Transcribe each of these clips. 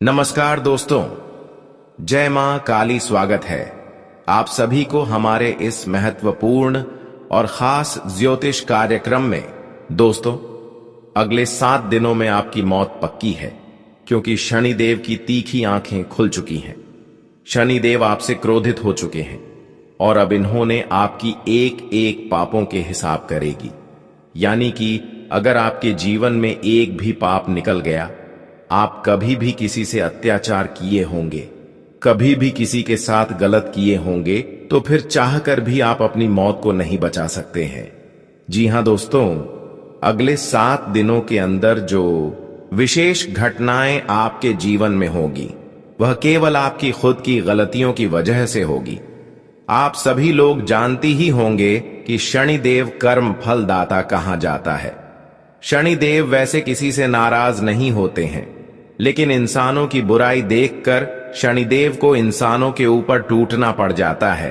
नमस्कार दोस्तों, जय मां काली। स्वागत है आप सभी को हमारे इस महत्वपूर्ण और खास ज्योतिष कार्यक्रम में। दोस्तों, अगले 7 दिनों में आपकी मौत पक्की है, क्योंकि शनिदेव की तीखी आंखें खुल चुकी हैं। शनिदेव आपसे क्रोधित हो चुके हैं और अब इन्होंने आपकी एक एक पापों के हिसाब करेगी। यानी कि अगर आपके जीवन में एक भी पाप निकल गया, आप कभी भी किसी से अत्याचार किए होंगे, कभी भी किसी के साथ गलत किए होंगे, तो फिर चाहकर भी आप अपनी मौत को नहीं बचा सकते हैं। जी हां दोस्तों, अगले 7 दिनों के अंदर जो विशेष घटनाएं आपके जीवन में होगी, वह केवल आपकी खुद की गलतियों की वजह से होगी। आप सभी लोग जानते ही होंगे कि शनिदेव कर्म फलदाता कहा जाता है। शनिदेव वैसे किसी से नाराज नहीं होते हैं, लेकिन इंसानों की बुराई देखकर शनिदेव को इंसानों के ऊपर टूटना पड़ जाता है।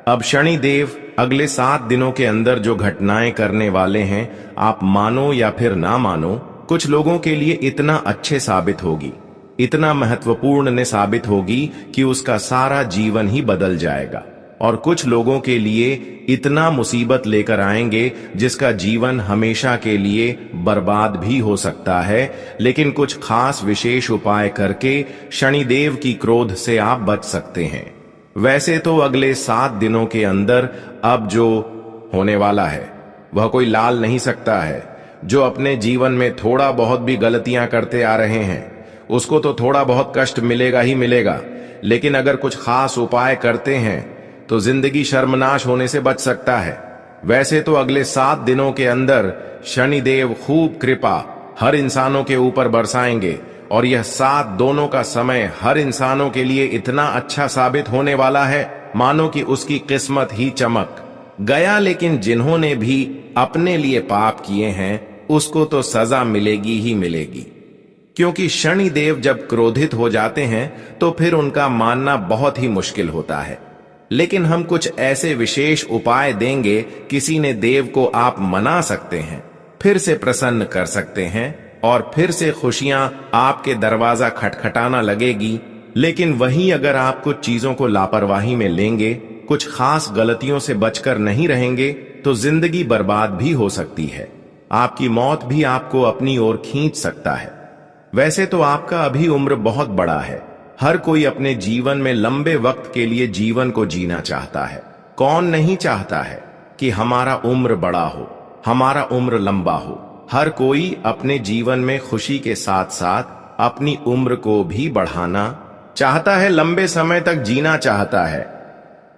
अब शनिदेव अगले 7 दिनों के अंदर जो घटनाएं करने वाले हैं, आप मानो या फिर ना मानो, कुछ लोगों के लिए इतना अच्छे साबित होगी, इतना महत्वपूर्ण ने साबित होगी कि उसका सारा जीवन ही बदल जाएगा। और कुछ लोगों के लिए इतना मुसीबत लेकर आएंगे जिसका जीवन हमेशा के लिए बर्बाद भी हो सकता है। लेकिन कुछ खास विशेष उपाय करके शनिदेव की क्रोध से आप बच सकते हैं। वैसे तो अगले 7 दिनों के अंदर अब जो होने वाला है वह कोई लाल नहीं सकता है। जो अपने जीवन में थोड़ा बहुत भी गलतियां करते आ रहे हैं, उसको तो थोड़ा बहुत कष्ट मिलेगा ही मिलेगा, लेकिन अगर कुछ खास उपाय करते हैं तो जिंदगी शर्मनाश होने से बच सकता है। वैसे तो अगले 7 दिनों के अंदर शनिदेव खूब कृपा हर इंसानों के ऊपर बरसाएंगे, और यह 7 दोनों का समय हर इंसानों के लिए इतना अच्छा साबित होने वाला है, मानो कि उसकी किस्मत ही चमक गया। लेकिन जिन्होंने भी अपने लिए पाप किए हैं, उसको तो सजा मिलेगी ही मिलेगी, क्योंकि शनिदेव जब क्रोधित हो जाते हैं तो फिर उनका मानना बहुत ही मुश्किल होता है। लेकिन हम कुछ ऐसे विशेष उपाय देंगे, किसी ने देव को आप मना सकते हैं, फिर से प्रसन्न कर सकते हैं, और फिर से खुशियां आपके दरवाजा खटखटाना लगेगी। लेकिन वहीं अगर आप कुछ चीजों को लापरवाही में लेंगे, कुछ खास गलतियों से बचकर नहीं रहेंगे, तो जिंदगी बर्बाद भी हो सकती है। आपकी मौत भी आपको अपनी ओर खींच सकता है। वैसे तो आपका अभी उम्र बहुत बड़ा है। हर कोई अपने जीवन में लंबे वक्त के लिए जीवन को जीना चाहता है। कौन नहीं चाहता है कि हमारा उम्र बड़ा हो, हमारा उम्र लंबा हो। हर कोई अपने जीवन में खुशी के साथ साथ अपनी उम्र को भी बढ़ाना चाहता है, लंबे समय तक जीना चाहता है।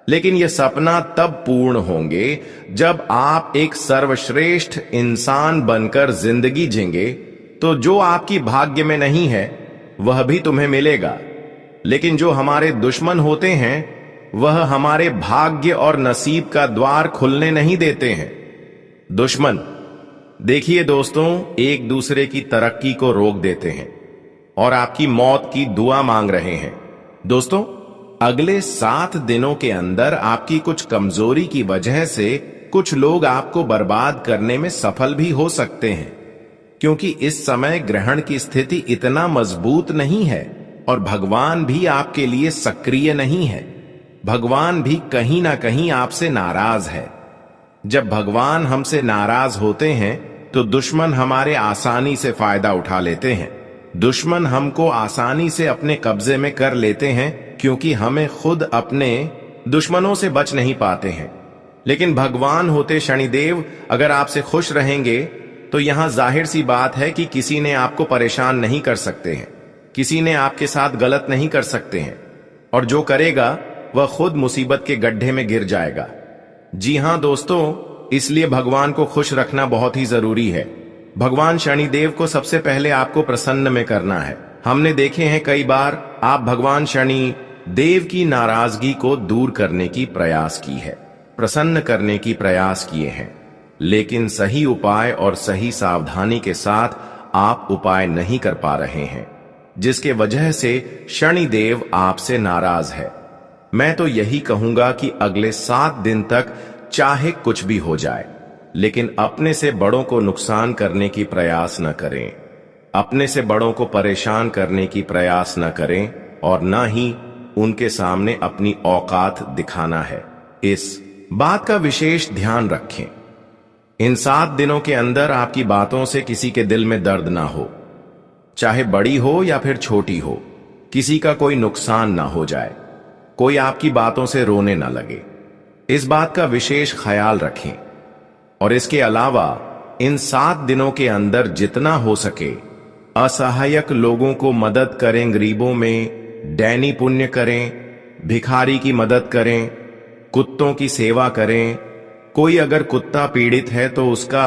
लेकिन यह सपना तब पूर्ण होंगे जब आप एक सर्वश्रेष्ठ इंसान बनकर जिंदगी जिएंगे। तो जो आपकी भाग्य में नहीं है वह भी तुम्हें मिलेगा, लेकिन जो हमारे दुश्मन होते हैं वह हमारे भाग्य और नसीब का द्वार खुलने नहीं देते हैं। दुश्मन, देखिए दोस्तों, एक दूसरे की तरक्की को रोक देते हैं और आपकी मौत की दुआ मांग रहे हैं। दोस्तों, अगले 7 दिनों के अंदर आपकी कुछ कमजोरी की वजह से कुछ लोग आपको बर्बाद करने में सफल भी हो सकते हैं, क्योंकि इस समय ग्रहण की स्थिति इतना मजबूत नहीं है और भगवान भी आपके लिए सक्रिय नहीं है। भगवान भी कहीं ना कहीं आपसे नाराज है। जब भगवान हमसे नाराज होते हैं तो दुश्मन हमारे आसानी से फायदा उठा लेते हैं। दुश्मन हमको आसानी से अपने कब्जे में कर लेते हैं, क्योंकि हमें खुद अपने दुश्मनों से बच नहीं पाते हैं। लेकिन भगवान होते शनिदेव अगर आपसे खुश रहेंगे तो यहां जाहिर सी बात है कि किसी ने आपको परेशान नहीं कर सकते हैं, किसी ने आपके साथ गलत नहीं कर सकते हैं, और जो करेगा वह खुद मुसीबत के गड्ढे में गिर जाएगा। जी हां दोस्तों, इसलिए भगवान को खुश रखना बहुत ही जरूरी है। भगवान शनिदेव को सबसे पहले आपको प्रसन्न में करना है। हमने देखे हैं कई बार आप भगवान शनि देव की नाराजगी को दूर करने की प्रयास की है, प्रसन्न करने की प्रयास किए हैं, लेकिन सही उपाय और सही सावधानी के साथ आप उपाय नहीं कर पा रहे हैं, जिसके वजह से शनिदेव आपसे नाराज है। मैं तो यही कहूंगा कि अगले 7 दिन तक चाहे कुछ भी हो जाए, लेकिन अपने से बड़ों को नुकसान करने की प्रयास न करें। अपने से बड़ों को परेशान करने की प्रयास न करें और न ही उनके सामने अपनी औकात दिखाना है। इस बात का विशेष ध्यान रखें। इन 7 दिनों के अंदर आपकी बातों से किसी के दिल में दर्द ना हो, चाहे बड़ी हो या फिर छोटी हो, किसी का कोई नुकसान ना हो जाए, कोई आपकी बातों से रोने ना लगे। इस बात का विशेष ख्याल रखें। और इसके अलावा इन 7 दिनों के अंदर जितना हो सके असहायक लोगों को मदद करें, गरीबों में दैनी पुण्य करें, भिखारी की मदद करें, कुत्तों की सेवा करें। कोई अगर कुत्ता पीड़ित है तो उसका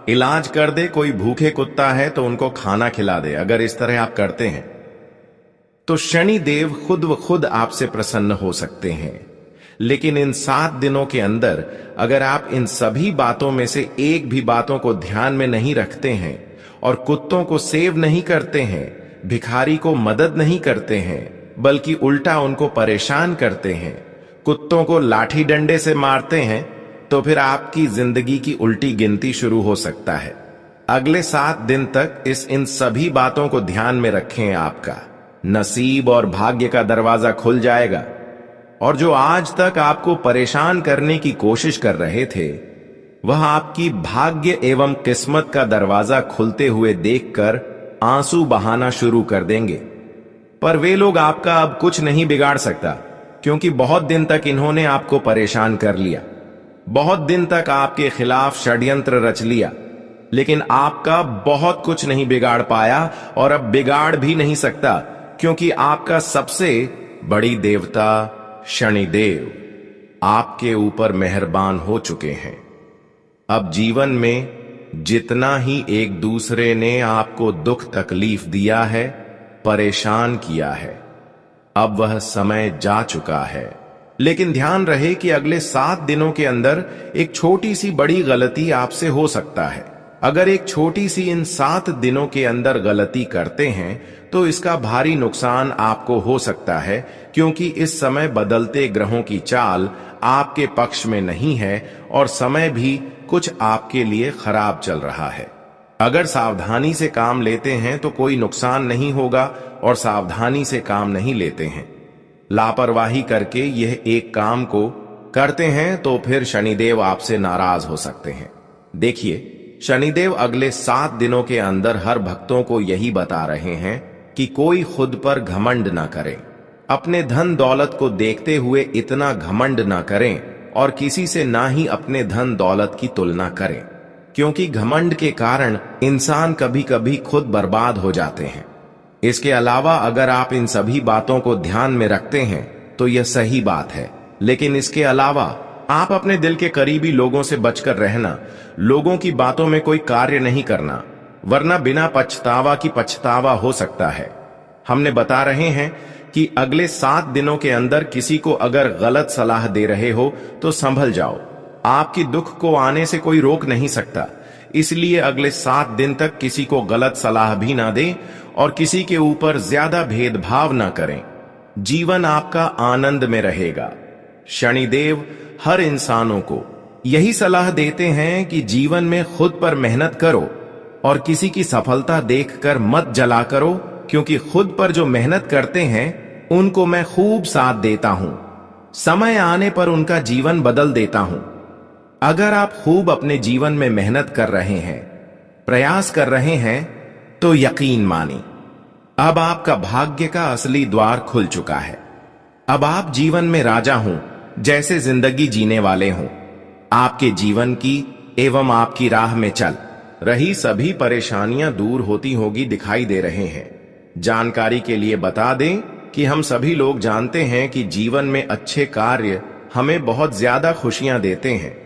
इलाज कर दे, कोई भूखे कुत्ता है तो उनको खाना खिला दे। अगर इस तरह आप करते हैं तो शनि देव खुद व खुद आपसे प्रसन्न हो सकते हैं। लेकिन इन 7 दिनों के अंदर अगर आप इन सभी बातों में से एक भी बातों को ध्यान में नहीं रखते हैं और कुत्तों को सेव नहीं करते हैं, भिखारी को मदद नहीं करते हैं, बल्कि उल्टा उनको परेशान करते हैं, कुत्तों को लाठी डंडे से मारते हैं, तो फिर आपकी जिंदगी की उल्टी गिनती शुरू हो सकता है। अगले 7 दिन तक इन सभी बातों को ध्यान में रखें। आपका नसीब और भाग्य का दरवाजा खुल जाएगा और जो आज तक आपको परेशान करने की कोशिश कर रहे थे वह आपकी भाग्य एवं किस्मत का दरवाजा खुलते हुए देखकर आंसू बहाना शुरू कर देंगे। पर वे लोग आपका अब कुछ नहीं बिगाड़ सकता, क्योंकि बहुत दिन तक इन्होंने आपको परेशान कर लिया, बहुत दिन तक आपके खिलाफ षड्यंत्र रच लिया, लेकिन आपका बहुत कुछ नहीं बिगाड़ पाया और अब बिगाड़ भी नहीं सकता, क्योंकि आपका सबसे बड़ी देवता शनिदेव आपके ऊपर मेहरबान हो चुके हैं। अब जीवन में जितना ही एक दूसरे ने आपको दुख तकलीफ दिया है, परेशान किया है, अब वह समय जा चुका है। लेकिन ध्यान रहे कि अगले 7 दिनों के अंदर एक छोटी सी बड़ी गलती आपसे हो सकता है। अगर एक छोटी सी इन 7 दिनों के अंदर गलती करते हैं तो इसका भारी नुकसान आपको हो सकता है, क्योंकि इस समय बदलते ग्रहों की चाल आपके पक्ष में नहीं है और समय भी कुछ आपके लिए खराब चल रहा है। अगर सावधानी से काम लेते हैं तो कोई नुकसान नहीं होगा, और सावधानी से काम नहीं लेते हैं, लापरवाही करके यह एक काम को करते हैं, तो फिर शनिदेव आपसे नाराज हो सकते हैं। देखिए, शनिदेव अगले 7 दिनों के अंदर हर भक्तों को यही बता रहे हैं कि कोई खुद पर घमंड ना करें, अपने धन दौलत को देखते हुए इतना घमंड ना करें और किसी से ना ही अपने धन दौलत की तुलना करें, क्योंकि घमंड के कारण इंसान कभी कभी खुद बर्बाद हो जाते हैं। इसके अलावा अगर आप इन सभी बातों को ध्यान में रखते हैं तो यह सही बात है, लेकिन इसके अलावा आप अपने दिल के करीबी लोगों से बचकर रहना, लोगों की बातों में कोई कार्य नहीं करना, वरना बिना पछतावा की पछतावा हो सकता है। हमने बता रहे हैं कि अगले 7 दिनों के अंदर किसी को अगर गलत सलाह दे रहे हो तो संभल जाओ, आपकी दुख को आने से कोई रोक नहीं सकता। इसलिए अगले 7 दिन तक किसी को गलत सलाह भी ना दें और किसी के ऊपर ज्यादा भेदभाव ना करें। जीवन आपका आनंद में रहेगा। शनिदेव हर इंसानों को यही सलाह देते हैं कि जीवन में खुद पर मेहनत करो और किसी की सफलता देखकर मत जला करो, क्योंकि खुद पर जो मेहनत करते हैं उनको मैं खूब साथ देता हूं, समय आने पर उनका जीवन बदल देता हूं। अगर आप खूब अपने जीवन में मेहनत कर रहे हैं, प्रयास कर रहे हैं, तो यकीन मानिए अब आपका भाग्य का असली द्वार खुल चुका है। अब आप जीवन में राजा हों, जैसे जिंदगी जीने वाले हों। आपके जीवन की एवं आपकी राह में चल रही सभी परेशानियां दूर होती होगी दिखाई दे रहे हैं। जानकारी के लिए बता दें कि हम सभी लोग जानते हैं कि जीवन में अच्छे कार्य हमें बहुत ज्यादा खुशियां देते हैं,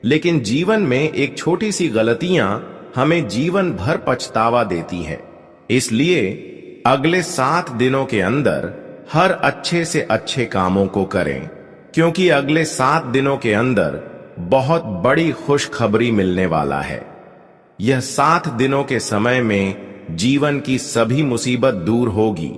लेकिन जीवन में एक छोटी सी गलतियां हमें जीवन भर पछतावा देती हैं। इसलिए अगले 7 दिनों के अंदर हर अच्छे से अच्छे कामों को करें, क्योंकि अगले 7 दिनों के अंदर बहुत बड़ी खुशखबरी मिलने वाला है। यह 7 दिनों के समय में जीवन की सभी मुसीबत दूर होगी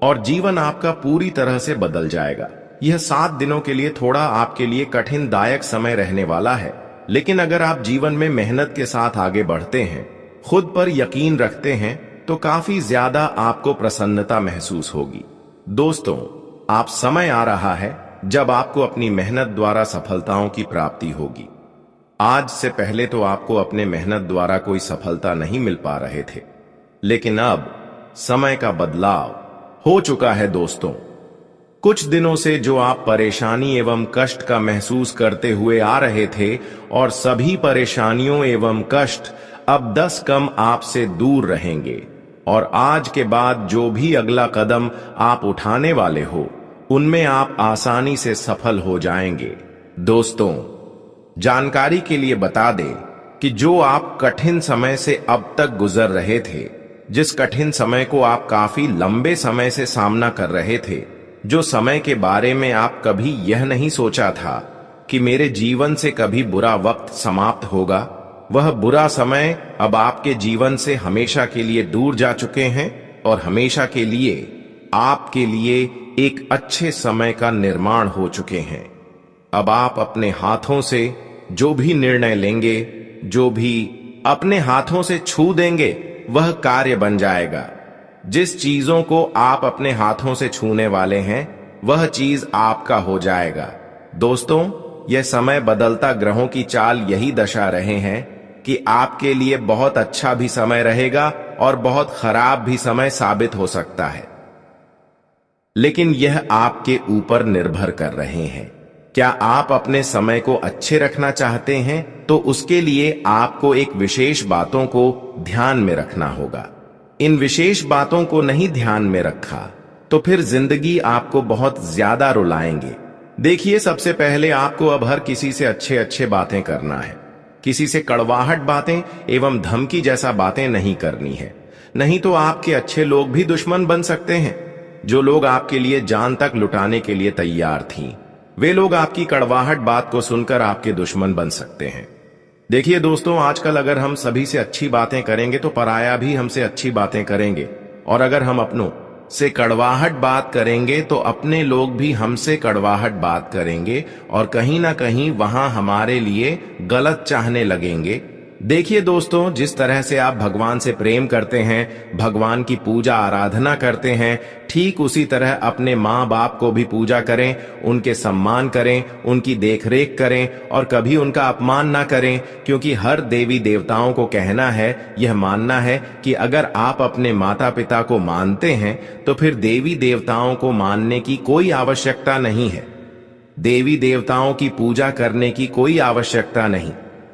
और जीवन आपका पूरी तरह से बदल जाएगा। यह 7 दिनों के लिए थोड़ा आपके लिए कठिन दायक समय रहने वाला है, लेकिन अगर आप जीवन में मेहनत के साथ आगे बढ़ते हैं, खुद पर यकीन रखते हैं तो काफी ज्यादा आपको प्रसन्नता महसूस होगी। दोस्तों, आप समय आ रहा है जब आपको अपनी मेहनत द्वारा सफलताओं की प्राप्ति होगी। आज से पहले तो आपको अपने मेहनत द्वारा कोई सफलता नहीं मिल पा रहे थे, लेकिन अब समय का बदलाव हो चुका है। दोस्तों, कुछ दिनों से जो आप परेशानी एवं कष्ट का महसूस करते हुए आ रहे थे, और सभी परेशानियों एवं कष्ट अब 10 कदम आपसे दूर रहेंगे, और आज के बाद जो भी अगला कदम आप उठाने वाले हो, उनमें आप आसानी से सफल हो जाएंगे। दोस्तों, जानकारी के लिए बता दें कि जो आप कठिन समय से अब तक गुजर रहे थे, जिस कठिन समय को आप काफी लंबे समय से सामना कर रहे थे, जो समय के बारे में आप कभी यह नहीं सोचा था कि मेरे जीवन से कभी बुरा वक्त समाप्त होगा, वह बुरा समय अब आपके जीवन से हमेशा के लिए दूर जा चुके हैं, और हमेशा के लिए आपके लिए एक अच्छे समय का निर्माण हो चुके हैं। अब आप अपने हाथों से जो भी निर्णय लेंगे, जो भी अपने हाथों से छू देंगे, वह कार्य बन जाएगा। जिस चीजों को आप अपने हाथों से छूने वाले हैं, वह चीज आपका हो जाएगा। दोस्तों, यह समय बदलता ग्रहों की चाल यही दर्शा रहे हैं कि आपके लिए बहुत अच्छा भी समय रहेगा और बहुत खराब भी समय साबित हो सकता है, लेकिन यह आपके ऊपर निर्भर कर रहे हैं। क्या आप अपने समय को अच्छे रखना चाहते हैं, तो उसके लिए आपको एक विशेष बातों को ध्यान में रखना होगा। इन विशेष बातों को नहीं ध्यान में रखा तो फिर जिंदगी आपको बहुत ज्यादा रुलाएंगे। देखिए, सबसे पहले आपको अब हर किसी से अच्छे अच्छे बातें करना है। किसी से कड़वाहट बातें एवं धमकी जैसा बातें नहीं करनी है, नहीं तो आपके अच्छे लोग भी दुश्मन बन सकते हैं। जो लोग आपके लिए जान तक लुटाने के लिए तैयार थीं, वे लोग आपकी कड़वाहट बात को सुनकर आपके दुश्मन बन सकते हैं। देखिए दोस्तों, आजकल अगर हम सभी से अच्छी बातें करेंगे तो पराया भी हमसे अच्छी बातें करेंगे, और अगर हम अपनों से कड़वाहट बात करेंगे तो अपने लोग भी हमसे कड़वाहट बात करेंगे, और कहीं ना कहीं वहां हमारे लिए गलत चाहने लगेंगे। देखिए दोस्तों, जिस तरह से आप भगवान से प्रेम करते हैं, भगवान की पूजा आराधना करते हैं, ठीक उसी तरह अपने माँ बाप को भी पूजा करें, उनके सम्मान करें, उनकी देखरेख करें, और कभी उनका अपमान ना करें, क्योंकि हर देवी देवताओं को कहना है, यह मानना है कि अगर आप अपने माता पिता को मानते हैं तो फिर देवी देवताओं को मानने की कोई आवश्यकता नहीं है। देवी देवताओं की पूजा करने की कोई आवश्यकता नहीं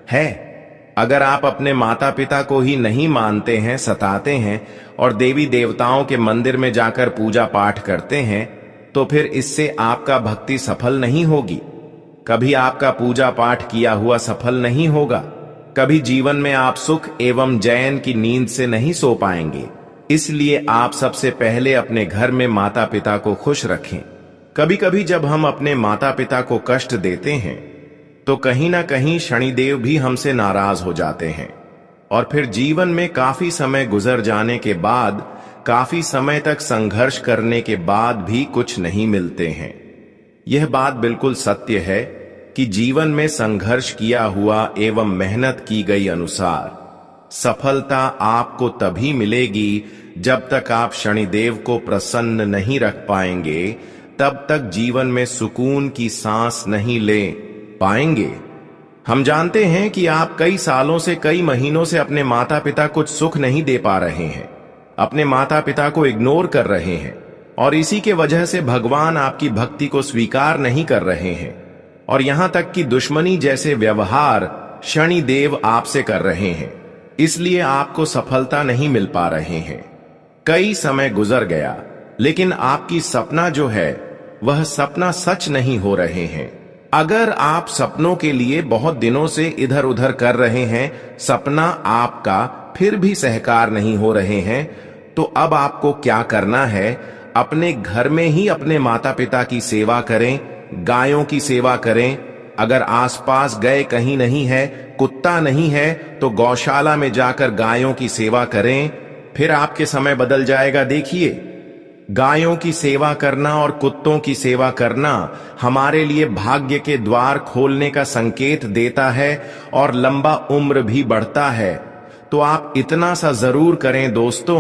है। अगर आप अपने माता पिता को ही नहीं मानते हैं, सताते हैं, और देवी देवताओं के मंदिर में जाकर पूजा पाठ करते हैं, तो फिर इससे आपका भक्ति सफल नहीं होगी। कभी आपका पूजा पाठ किया हुआ सफल नहीं होगा। कभी जीवन में आप सुख एवं चैन की नींद से नहीं सो पाएंगे। इसलिए आप सबसे पहले अपने घर में माता पिता को खुश रखें। कभी कभी जब हम अपने माता पिता को कष्ट देते हैं तो कहीं ना कहीं शनिदेव भी हमसे नाराज हो जाते हैं, और फिर जीवन में काफी समय गुजर जाने के बाद, काफी समय तक संघर्ष करने के बाद भी कुछ नहीं मिलते हैं। यह बात बिल्कुल सत्य है कि जीवन में संघर्ष किया हुआ एवं मेहनत की गई अनुसार सफलता आपको तभी मिलेगी जब तक आप शनिदेव को प्रसन्न नहीं रख पाएंगे, तब तक जीवन में सुकून की सांस नहीं ले पाएंगे। हम जानते हैं कि आप कई सालों से, कई महीनों से अपने माता पिता कुछ सुख नहीं दे पा रहे हैं, अपने माता पिता को इग्नोर कर रहे हैं, और इसी के वजह से भगवान आपकी भक्ति को स्वीकार नहीं कर रहे हैं, और यहां तक कि दुश्मनी जैसे व्यवहार शनिदेव आपसे कर रहे हैं। इसलिए आपको सफलता नहीं मिल पा रहे हैं। कई समय गुजर गया, लेकिन आपकी सपना जो है वह सपना सच नहीं हो रहे हैं। अगर आप सपनों के लिए बहुत दिनों से इधर उधर कर रहे हैं, सपना आपका फिर भी सहकार नहीं हो रहे हैं, तो अब आपको क्या करना है? अपने घर में ही अपने माता पिता की सेवा करें, गायों की सेवा करें। अगर आसपास गए कहीं नहीं है, कुत्ता नहीं है, तो गौशाला में जाकर गायों की सेवा करें, फिर आपके समय बदल जाएगा। देखिए, गायों की सेवा करना और कुत्तों की सेवा करना हमारे लिए भाग्य के द्वार खोलने का संकेत देता है, और लंबा उम्र भी बढ़ता है। तो आप इतना सा जरूर करें दोस्तों,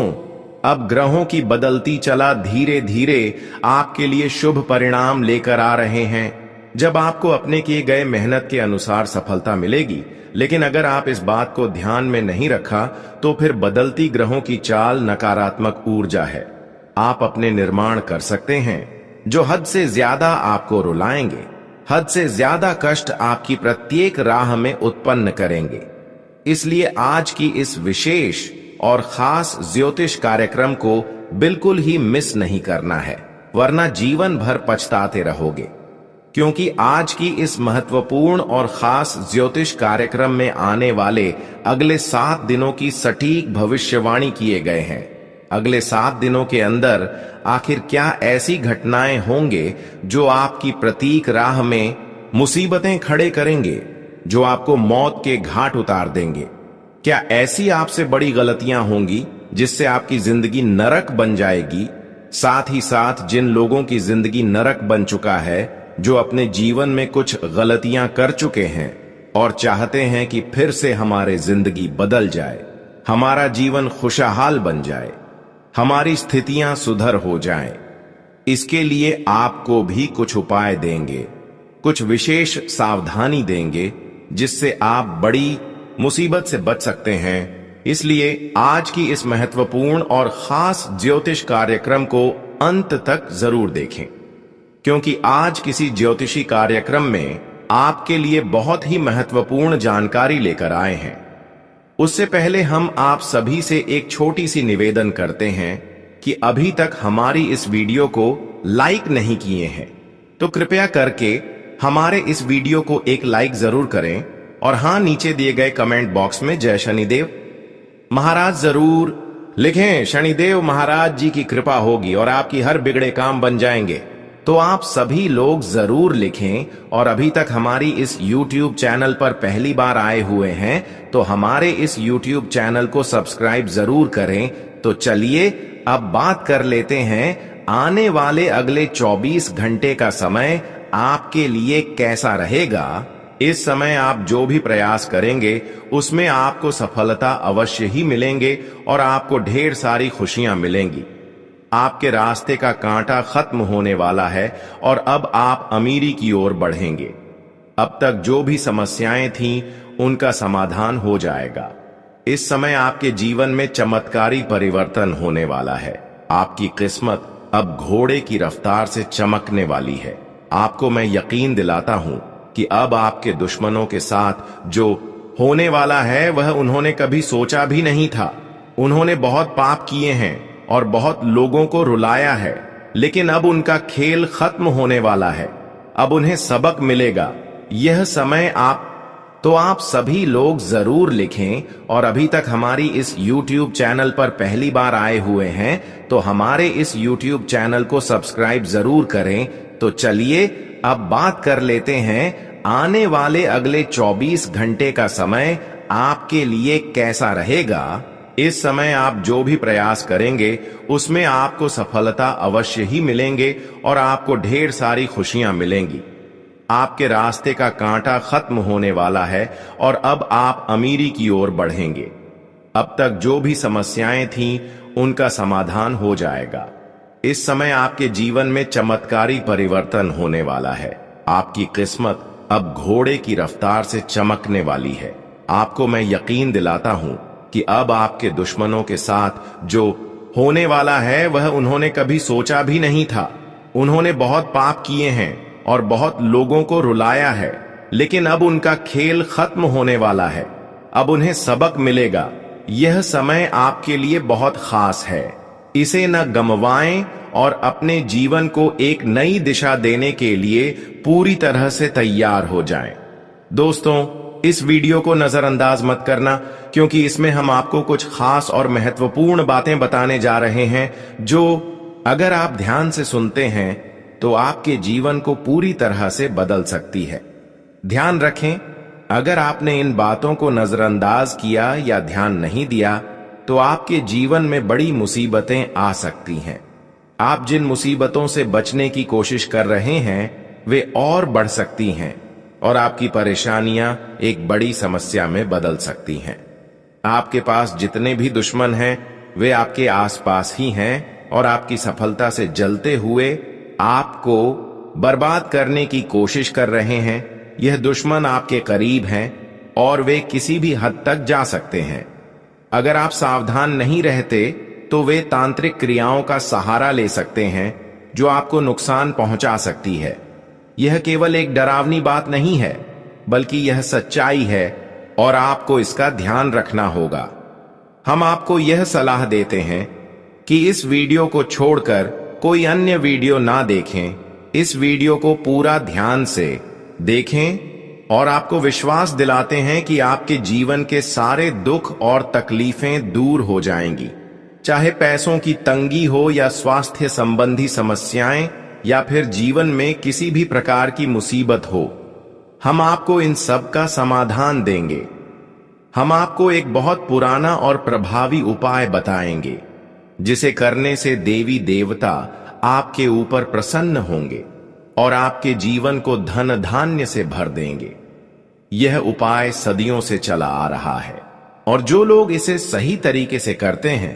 अब ग्रहों की बदलती चला धीरे धीरे आपके लिए शुभ परिणाम लेकर आ रहे हैं। जब आपको अपने किए गए मेहनत के अनुसार सफलता मिलेगी, लेकिन अगर आप इस बात को ध्यान में नहीं रखा तो फिर बदलती ग्रहों की चाल नकारात्मक ऊर्जा है। आप अपने निर्माण कर सकते हैं जो हद से ज्यादा आपको रुलाएंगे, हद से ज्यादा कष्ट आपकी प्रत्येक राह में उत्पन्न करेंगे। इसलिए आज की इस विशेष और खास ज्योतिष कार्यक्रम को बिल्कुल ही मिस नहीं करना है, वरना जीवन भर पछताते रहोगे। क्योंकि आज की इस महत्वपूर्ण और खास ज्योतिष कार्यक्रम में आने वाले अगले 7 दिनों की सटीक भविष्यवाणी किए गए हैं। अगले 7 दिनों के अंदर आखिर क्या ऐसी घटनाएं होंगे जो आपकी प्रतीक राह में मुसीबतें खड़े करेंगे, जो आपको मौत के घाट उतार देंगे? क्या ऐसी आपसे बड़ी गलतियां होंगी जिससे आपकी जिंदगी नरक बन जाएगी? साथ ही साथ जिन लोगों की जिंदगी नरक बन चुका है, जो अपने जीवन में कुछ गलतियां कर चुके हैं और चाहते हैं कि फिर से हमारी जिंदगी बदल जाए, हमारा जीवन खुशहाल बन जाए, हमारी स्थितियां सुधर हो जाएं, इसके लिए आपको भी कुछ उपाय देंगे, कुछ विशेष सावधानी देंगे जिससे आप बड़ी मुसीबत से बच सकते हैं। इसलिए आज की इस महत्वपूर्ण और खास ज्योतिष कार्यक्रम को अंत तक जरूर देखें, क्योंकि आज किसी ज्योतिषी कार्यक्रम में आपके लिए बहुत ही महत्वपूर्ण जानकारी लेकर आए हैं। उससे पहले हम आप सभी से एक छोटी सी निवेदन करते हैं कि अभी तक हमारी इस वीडियो को लाइक नहीं किए हैं तो कृपया करके हमारे इस वीडियो को एक लाइक जरूर करें, और हां, नीचे दिए गए कमेंट बॉक्स में जय शनिदेव महाराज जरूर लिखें। शनिदेव महाराज जी की कृपा होगी और आपकी हर बिगड़े काम बन जाएंगे। तो आप सभी लोग जरूर लिखें, और अभी तक हमारी इस YouTube चैनल पर पहली बार आए हुए हैं तो हमारे इस YouTube चैनल को सब्सक्राइब जरूर करें। तो चलिए अब बात कर लेते हैं आने वाले अगले 24 घंटे का समय आपके लिए कैसा रहेगा। इस समय आप जो भी प्रयास करेंगे उसमें आपको सफलता अवश्य ही मिलेंगे और आपको ढेर सारी खुशियां मिलेंगी। आपके रास्ते का कांटा खत्म होने वाला है और अब आप अमीरी की ओर बढ़ेंगे। अब तक जो भी समस्याएं थीं उनका समाधान हो जाएगा। इस समय आपके जीवन में चमत्कारी परिवर्तन होने वाला है। आपकी किस्मत अब घोड़े की रफ्तार से चमकने वाली है। आपको मैं यकीन दिलाता हूं कि अब आपके दुश्मनों के साथ जो होने वाला है वह उन्होंने कभी सोचा भी नहीं था। उन्होंने बहुत पाप किए हैं और बहुत लोगों को रुलाया है, लेकिन अब उनका खेल खत्म होने वाला है। अब उन्हें सबक मिलेगा। यह समय आप सभी लोग जरूर लिखें, और अभी तक हमारी इस YouTube चैनल पर पहली बार आए हुए हैं तो हमारे इस YouTube चैनल को सब्सक्राइब जरूर करें। तो चलिए अब बात कर लेते हैं आने वाले अगले 24 घंटे का समय आपके लिए कैसा रहेगा। इस समय आप जो भी प्रयास करेंगे उसमें आपको सफलता अवश्य ही मिलेंगे और आपको ढेर सारी खुशियां मिलेंगी। आपके रास्ते का कांटा खत्म होने वाला है और अब आप अमीरी की ओर बढ़ेंगे। अब तक जो भी समस्याएं थीं उनका समाधान हो जाएगा। इस समय आपके जीवन में चमत्कारी परिवर्तन होने वाला है। आपकी किस्मत अब घोड़े की रफ्तार से चमकने वाली है। आपको मैं यकीन दिलाता हूं कि अब आपके दुश्मनों के साथ जो होने वाला है वह उन्होंने कभी सोचा भी नहीं था। उन्होंने बहुत पाप किए हैं और बहुत लोगों को रुलाया है, लेकिन अब उनका खेल खत्म होने वाला है। अब उन्हें सबक मिलेगा। यह समय आपके लिए बहुत खास है। इसे न गंवाएं और अपने जीवन को एक नई दिशा देने के लिए पूरी तरह से तैयार हो जाएं। दोस्तों, इस वीडियो को नजरअंदाज मत करना, क्योंकि इसमें हम आपको कुछ खास और महत्वपूर्ण बातें बताने जा रहे हैं जो अगर आप ध्यान से सुनते हैं तो आपके जीवन को पूरी तरह से बदल सकती है। ध्यान रखें, अगर आपने इन बातों को नजरअंदाज किया या ध्यान नहीं दिया तो आपके जीवन में बड़ी मुसीबतें आ सकती हैं। आप जिन मुसीबतों से बचने की कोशिश कर रहे हैं वे और बढ़ सकती हैं और आपकी परेशानियां एक बड़ी समस्या में बदल सकती हैं। आपके पास जितने भी दुश्मन हैं वे आपके आसपास ही हैं और आपकी सफलता से जलते हुए आपको बर्बाद करने की कोशिश कर रहे हैं। यह दुश्मन आपके करीब हैं और वे किसी भी हद तक जा सकते हैं। अगर आप सावधान नहीं रहते तो वे तांत्रिक क्रियाओं का सहारा ले सकते हैं जो आपको नुकसान पहुंचा सकती है। यह केवल एक डरावनी बात नहीं है, बल्कि यह सच्चाई है और आपको इसका ध्यान रखना होगा। हम आपको यह सलाह देते हैं कि इस वीडियो को छोड़कर कोई अन्य वीडियो ना देखें। इस वीडियो को पूरा ध्यान से देखें और आपको विश्वास दिलाते हैं कि आपके जीवन के सारे दुख और तकलीफें दूर हो जाएंगी, चाहे पैसों की तंगी हो या स्वास्थ्य संबंधी समस्याएं या फिर जीवन में किसी भी प्रकार की मुसीबत हो। हम आपको इन सब का समाधान देंगे। हम आपको एक बहुत पुराना और प्रभावी उपाय बताएंगे जिसे करने से देवी देवता आपके ऊपर प्रसन्न होंगे और आपके जीवन को धन धान्य से भर देंगे। यह उपाय सदियों से चला आ रहा है और जो लोग इसे सही तरीके से करते हैं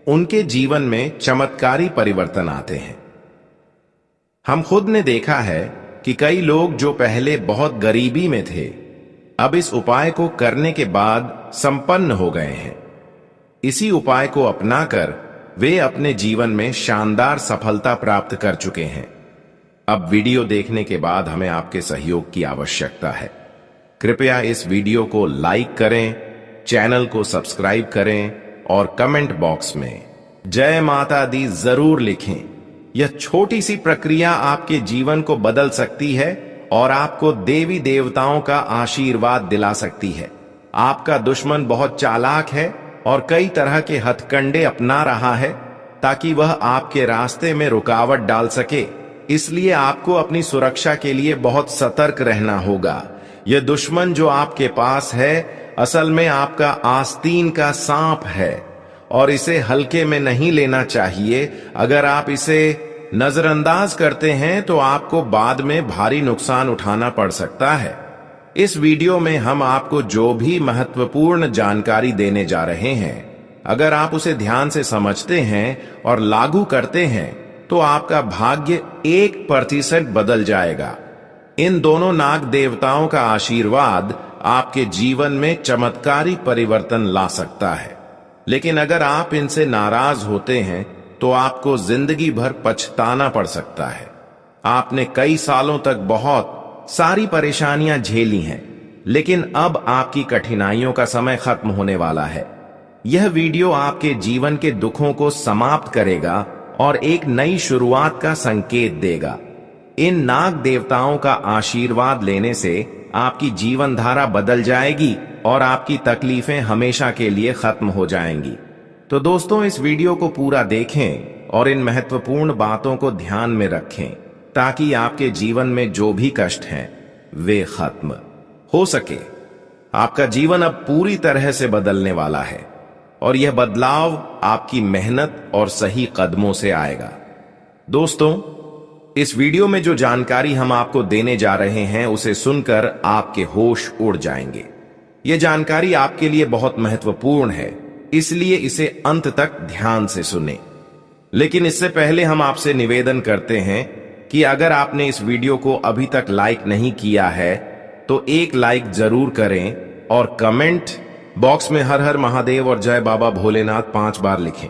उनके जीवन में चमत्कारी परिवर्तन आते हैं। हम खुद ने देखा है कि कई लोग जो पहले बहुत गरीबी में थे अब इस उपाय को करने के बाद संपन्न हो गए हैं। इसी उपाय को अपनाकर वे अपने जीवन में शानदार सफलता प्राप्त कर चुके हैं। अब वीडियो देखने के बाद हमें आपके सहयोग की आवश्यकता है। कृपया इस वीडियो को लाइक करें, चैनल को सब्सक्राइब करें और कमेंट बॉक्स में जय माता दी जरूर लिखें। यह छोटी सी प्रक्रिया आपके जीवन को बदल सकती है और आपको देवी देवताओं का आशीर्वाद दिला सकती है। आपका दुश्मन बहुत चालाक है और कई तरह के हथकंडे अपना रहा है ताकि वह आपके रास्ते में रुकावट डाल सके। इसलिए आपको अपनी सुरक्षा के लिए बहुत सतर्क रहना होगा। यह दुश्मन जो आपके पास है असल में आपका आस्तीन का सांप है और इसे हल्के में नहीं लेना चाहिए। अगर आप इसे नजरअंदाज करते हैं तो आपको बाद में भारी नुकसान उठाना पड़ सकता है। इस वीडियो में हम आपको जो भी महत्वपूर्ण जानकारी देने जा रहे हैं, अगर आप उसे ध्यान से समझते हैं और लागू करते हैं तो आपका भाग्य 1% बदल जाएगा। इन दोनों नाग देवताओं का आशीर्वाद आपके जीवन में चमत्कारी परिवर्तन ला सकता है। लेकिन अगर आप इनसे नाराज होते हैं तो आपको जिंदगी भर पछताना पड़ सकता है। आपने कई सालों तक बहुत सारी परेशानियां झेली हैं, लेकिन अब आपकी कठिनाइयों का समय खत्म होने वाला है। यह वीडियो आपके जीवन के दुखों को समाप्त करेगा और एक नई शुरुआत का संकेत देगा। इन नाग देवताओं का आशीर्वाद लेने से आपकी जीवन धारा बदल जाएगी और आपकी तकलीफें हमेशा के लिए खत्म हो जाएंगी। तो दोस्तों, इस वीडियो को पूरा देखें और इन महत्वपूर्ण बातों को ध्यान में रखें ताकि आपके जीवन में जो भी कष्ट हैं वे खत्म हो सके। आपका जीवन अब पूरी तरह से बदलने वाला है और यह बदलाव आपकी मेहनत और सही कदमों से आएगा। दोस्तों, इस वीडियो में जो जानकारी हम आपको देने जा रहे हैं उसे सुनकर आपके होश उड़ जाएंगे। यह जानकारी आपके लिए बहुत महत्वपूर्ण है, इसलिए इसे अंत तक ध्यान से सुनें। लेकिन इससे पहले हम आपसे निवेदन करते हैं कि अगर आपने इस वीडियो को अभी तक लाइक नहीं किया है तो एक लाइक जरूर करें और कमेंट बॉक्स में हर हर महादेव और जय बाबा भोलेनाथ 5 बार लिखें।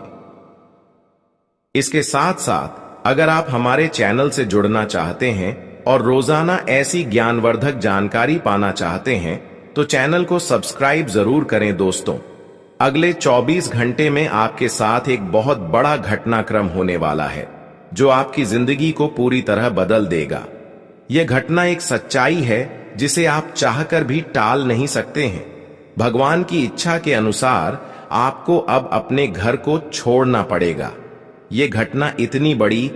इसके साथ साथ अगर आप हमारे चैनल से जुड़ना चाहते हैं और रोजाना ऐसी ज्ञानवर्धक जानकारी पाना चाहते हैं तो चैनल को सब्सक्राइब जरूर करें। दोस्तों, अगले 24 घंटे में आपके साथ एक बहुत बड़ा घटनाक्रम होने वाला है जो आपकी जिंदगी को पूरी तरह बदल देगा। यह घटना एक सच्चाई है जिसे आप चाहकर भी टाल नहीं सकते हैं। भगवान की इच्छा के अनुसार आपको अब अपने घर को छोड़ना पड़ेगा। यह घटना इतनी बड़ी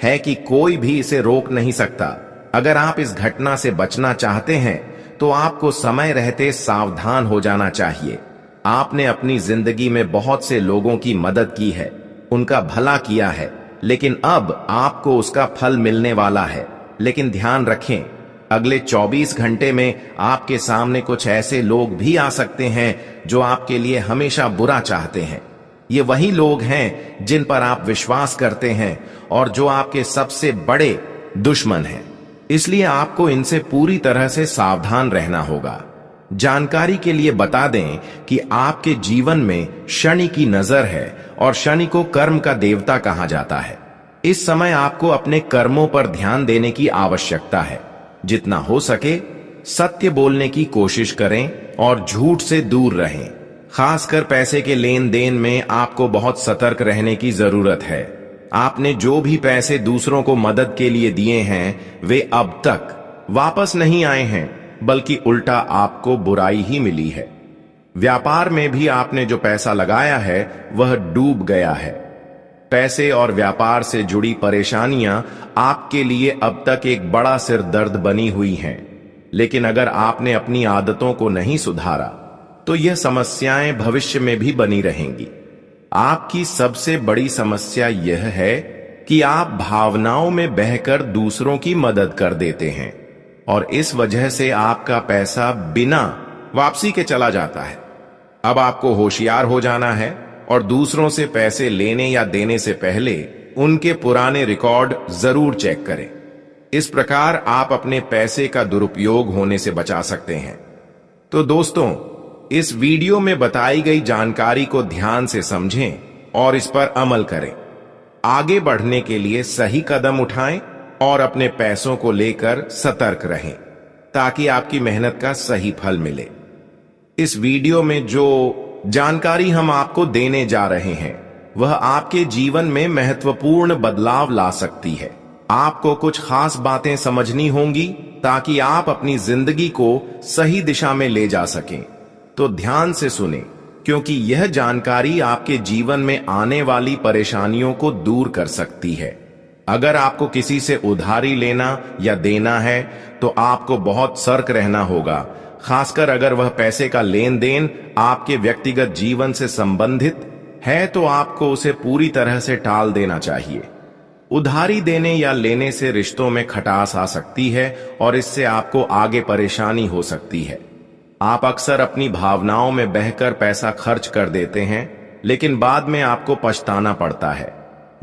है कि कोई भी इसे रोक नहीं सकता। अगर आप इस घटना से बचना चाहते हैं तो आपको समय रहते सावधान हो जाना चाहिए। आपने अपनी जिंदगी में बहुत से लोगों की मदद की है, उनका भला किया है, लेकिन अब आपको उसका फल मिलने वाला है। लेकिन ध्यान रखें, अगले 24 घंटे में आपके सामने कुछ ऐसे लोग भी आ सकते हैं जो आपके लिए हमेशा बुरा चाहते हैं। ये वही लोग हैं जिन पर आप विश्वास करते हैं और जो आपके सबसे बड़े दुश्मन हैं। इसलिए आपको इनसे पूरी तरह से सावधान रहना होगा। जानकारी के लिए बता दें कि आपके जीवन में शनि की नजर है और शनि को कर्म का देवता कहा जाता है। इस समय आपको अपने कर्मों पर ध्यान देने की आवश्यकता है। जितना हो सके सत्य बोलने की कोशिश करें और झूठ से दूर रहें। खासकर पैसे के लेन देन में आपको बहुत सतर्क रहने की जरूरत है। आपने जो भी पैसे दूसरों को मदद के लिए दिए हैं वे अब तक वापस नहीं आए हैं, बल्कि उल्टा आपको बुराई ही मिली है। व्यापार में भी आपने जो पैसा लगाया है वह डूब गया है। पैसे और व्यापार से जुड़ी परेशानियां आपके लिए अब तक एक बड़ा सिर दर्द बनी हुई हैं। लेकिन अगर आपने अपनी आदतों को नहीं सुधारा तो यह समस्याएं भविष्य में भी बनी रहेंगी। आपकी सबसे बड़ी समस्या यह है कि आप भावनाओं में बहकर दूसरों की मदद कर देते हैं और इस वजह से आपका पैसा बिना वापसी के चला जाता है। अब आपको होशियार हो जाना है और दूसरों से पैसे लेने या देने से पहले उनके पुराने रिकॉर्ड जरूर चेक करें। इस प्रकार आप अपने पैसे का दुरुपयोग होने से बचा सकते हैं। तो दोस्तों, इस वीडियो में बताई गई जानकारी को ध्यान से समझें और इस पर अमल करें। आगे बढ़ने के लिए सही कदम उठाएं और अपने पैसों को लेकर सतर्क रहें ताकि आपकी मेहनत का सही फल मिले। इस वीडियो में जो जानकारी हम आपको देने जा रहे हैं वह आपके जीवन में महत्वपूर्ण बदलाव ला सकती है। आपको कुछ खास बातें समझनी होंगी ताकि आप अपनी जिंदगी को सही दिशा में ले जा सकें। तो ध्यान से सुने, क्योंकि यह जानकारी आपके जीवन में आने वाली परेशानियों को दूर कर सकती है। अगर आपको किसी से उधारी लेना या देना है तो आपको बहुत सतर्क रहना होगा, खासकर अगर वह पैसे का लेन देन आपके व्यक्तिगत जीवन से संबंधित है तो आपको उसे पूरी तरह से टाल देना चाहिए। उधारी देने या लेने से रिश्तों में खटास आ सकती है और इससे आपको आगे परेशानी हो सकती है। आप अक्सर अपनी भावनाओं में बहकर पैसा खर्च कर देते हैं, लेकिन बाद में आपको पछताना पड़ता है।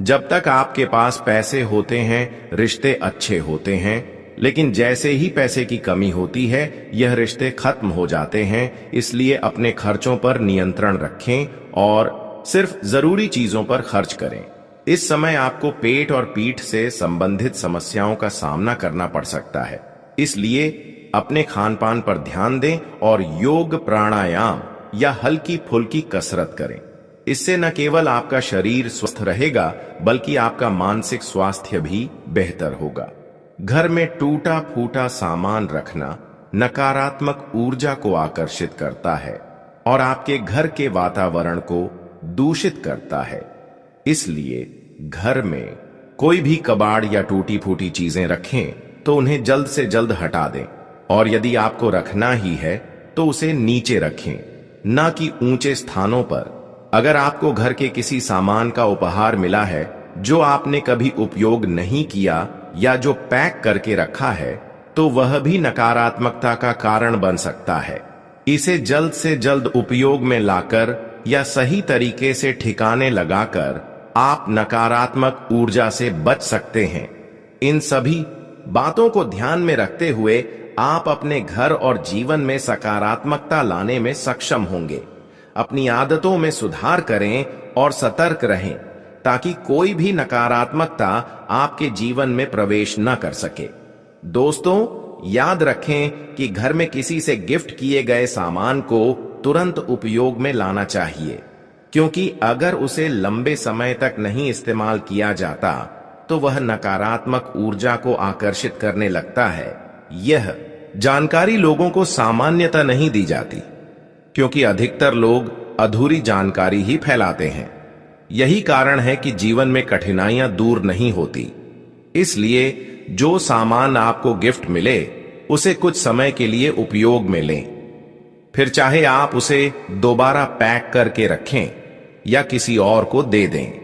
जब तक आपके पास पैसे होते हैं रिश्ते अच्छे होते हैं, लेकिन जैसे ही पैसे की कमी होती है यह रिश्ते खत्म हो जाते हैं। इसलिए अपने खर्चों पर नियंत्रण रखें और सिर्फ जरूरी चीजों पर खर्च करें। इस समय आपको पेट और पीठ से संबंधित समस्याओं का सामना करना पड़ सकता है। इसलिए अपने खान पान पर ध्यान दें और योग, प्राणायाम या हल्की फुल्की कसरत करें। इससे न केवल आपका शरीर स्वस्थ रहेगा बल्कि आपका मानसिक स्वास्थ्य भी बेहतर होगा। घर में टूटा फूटा सामान रखना नकारात्मक ऊर्जा को आकर्षित करता है और आपके घर के वातावरण को दूषित करता है। इसलिए घर में कोई भी कबाड़ या टूटी फूटी चीजें रखें तो उन्हें जल्द से जल्द हटा दें और यदि आपको रखना ही है तो उसे नीचे रखें, न कि ऊंचे स्थानों पर। अगर आपको घर के किसी सामान का उपहार मिला है जो आपने कभी उपयोग नहीं किया या जो पैक करके रखा है तो वह भी नकारात्मकता का कारण बन सकता है। इसे जल्द से जल्द उपयोग में लाकर या सही तरीके से ठिकाने लगाकर आप नकारात्मक ऊर्जा से बच सकते हैं। इन सभी बातों को ध्यान में रखते हुए आप अपने घर और जीवन में सकारात्मकता लाने में सक्षम होंगे। अपनी आदतों में सुधार करें और सतर्क रहें ताकि कोई भी नकारात्मकता आपके जीवन में प्रवेश न कर सके। दोस्तों, याद रखें कि घर में किसी से गिफ्ट किए गए सामान को तुरंत उपयोग में लाना चाहिए, क्योंकि अगर उसे लंबे समय तक नहीं इस्तेमाल किया जाता तो वह नकारात्मक ऊर्जा को आकर्षित करने लगता है। यह जानकारी लोगों को सामान्यता नहीं दी जाती, क्योंकि अधिकतर लोग अधूरी जानकारी ही फैलाते हैं। यही कारण है कि जीवन में कठिनाइयां दूर नहीं होती। इसलिए जो सामान आपको गिफ्ट मिले उसे कुछ समय के लिए उपयोग में लें, फिर चाहे आप उसे दोबारा पैक करके रखें या किसी और को दे दें।